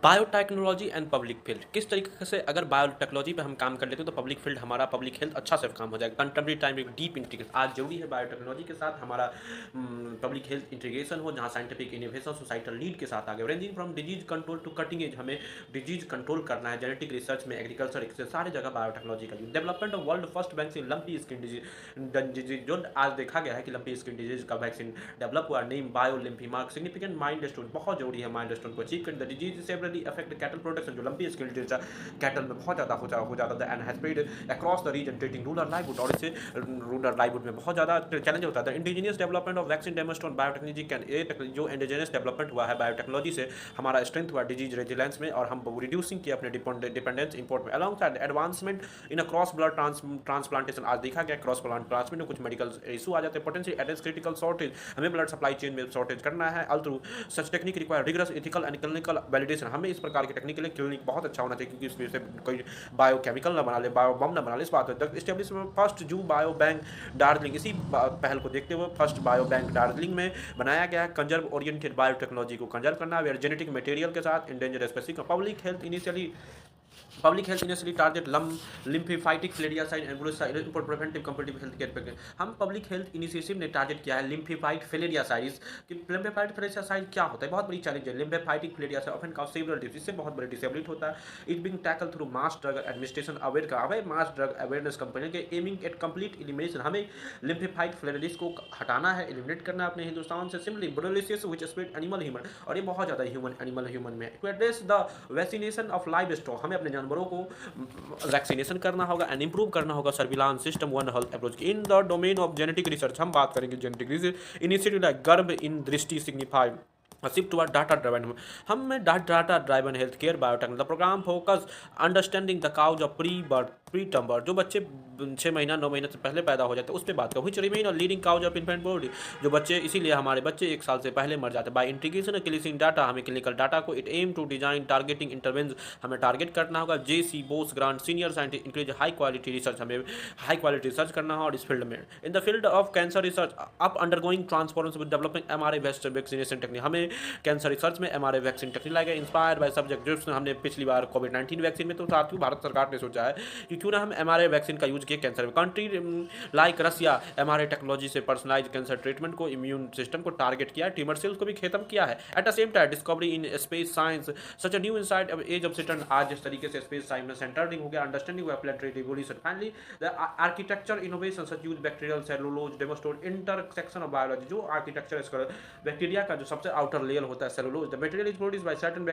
Biotechnology and public field किस तरीके से अगर बायोटेक्नोलॉजी पे हम काम कर लेते हैं तो पब्लिक फील्ड हमारा पब्लिक हेल्थ अच्छा से काम हो जाएगा। कंटेम्प्रेरी टाइम एक डीप इंटीग्रेशन आज जरूरी है बायोटेक्नोलॉजी के साथ हमारा पब्लिक हेल्थ इंटीग्रेशन हो, जहाँ साइंटिफिक इनोवेशन सोसाइटल नीड के साथ आगे ranging from disease control to cutting edge. हमें डिजीज कंट्रोल करना है, जेनेटिक रिसर्च में, एग्रीकल्चर से सारे जगह बायोटेक्नोलॉजी का use. Development of world first vaccine lumpy skin disease, जो आज देखा गया है कि लंपी स्किन डिजीज का वैक्सीन डेवलप हुआ। नेम बायो लिम्फीमा सिग्निफिकेंट माइलस्टोन, बहुत जरूरी है माइलस्टोन को अचीव करना। The disease severely affect cattle production, जो लंपी स्किन डिजीज कैटल में बहुत ज़्यादा हो जाता था and has spread across the region treating rural livelihood, और इससे रूरल लाइवहुड में बहुत ज़्यादा चैलेंज होता था। Indigenous development of vaccine demonstrate biotechnology can, जो इंडिजीनियस डेवलपमेंट हुआ है बायोटेक्नोलॉजी से हमारा स्ट्रेंथ हुआ डिजीज रेजिलेंस में, और हम रिड्यूसिंग किया अपने डिपेंडेंस इंपोर्ट में। Along side advancement in a cross blood transplantation, आज देखा गया क्रॉस ट्रांसमिट में कुछ मेडिकल इशू आ जाते हैं। पोटेंशियल एड्रेस क्रिटिकल शॉर्टेज, हमें ब्लड सप्लाई चेन में शॉर्टेज करना है। All through such technique require rigorous ethical and clinical validation, हमें इस प्रकार की टेक्निकल क्लिनिक बहुत अच्छा होना चाहिए, क्योंकि इसमें से कोई बायोकेमिकल ना बना ले, बायो बम ना बना ले। इस बात है इस्टेब्लिशमेंट फर्स्ट जू बायो बैंक दार्जिलिंग, इसी पहल को देखते हुए फर्स्ट बायो बैंक दार्जिलिंग में बनाया गया है। कंजर्व ओरिएंटेड बायोटेक्नोलॉजी को कंजर्व करना है जेनेटिक मटेरियल के साथ endanger species. Public health initially target lymphatic filariasis and for preventive compatible health care package. हम पब्लिक हेल्थ इनिशिएटिव ने टारगेट किया है लिम्फेफाइट फिलेरियासाइड्स कि लिम्फेफाइट फिलेरियासाइड क्या होता है, बहुत बड़ी चैलेंज है। Lymphatic filariasis often cause several disease, इससे बहुत बड़ी डिसेबिलिटी होता है। It being tackle through mass drug administration aware का away mass drug awareness company के एमिंग एट कंप्लीट एलिमिनेशन, हमें लिम्फेफाइट फिलेरियास को हटाना है, एलिमिनेट करना है अपने हिंदुस्तान से। Similarly brucellosis which spread animal human, और ये बहुत ज़्यादा ह्यूमन में। To address the vaccination of livestock, हमें अपने जानवरों को वैक्सीनेशन करना होगा एंड इंप्रूव करना होगा surveillance system one health approach. In the domain of genetic research हम बात करेंगे जेनेटिक रिसर्च इनिशिएटिव लाइक गर्भ इन दृष्टि signify shift to data driven, हम data driven health care biotechnology program focus understanding the cause of pre birth pre term birth, जो बच्चे 6 महीना 9 महीने से पहले पैदा हो जाते हैं उस पर बात करो। विच रिमेन और leading cause of infant body, जो बच्चे इसीलिए हमारे बच्चे 1 साल से पहले मर जाते हैं। बाय इंटीग्रेशन क्लिनिकल डाटा, हमें क्लिनिकल डाटा को it aim to design targeting interventions, हमें टारगेट करना होगा। JC Bose grant senior scientist increase high quality research, हमें हाई क्वालिटी रिसर्च करना है और इस फील्ड में। In the field of cancer research up undergoing transformation with developing mRNA vaccination technique, हमें कैंसर रिसर्च में mRNA वैक्सीन टेक्निक लाएगा। Inspire by subject जो हमने पिछली बार कोविड-19 वैक्सीन में, तो साथियों भारत सरकार ने सोचा है कि क्यों ना हम mRNA वैक्सीन का यूज किए कैंसर में। कंट्री लाइक रसिया mRNA टेक्नोलॉजी से पर्सनलाइज कैंसर ट्रीटमेंट को, इम्यून सिस्टम को टारगेट किया है, ट्यूमर सेल्स को भी खत्म किया है। At the same time discovery in space science such a new insight अब एज ऑफ सेटन, आज जिस तरीके से स्पेस साइंस में सेंटरिंग हो गया, अंडरस्टैंडिंग हुआ planetary revolution. Finally the architecture innovation such use bacterial cellulose demonstrate intersection of biology, जो आर्किटेक्चर बैक्टीरिया का जो सबसे आउटर लेयर होता है cellulose, the material is produced by certain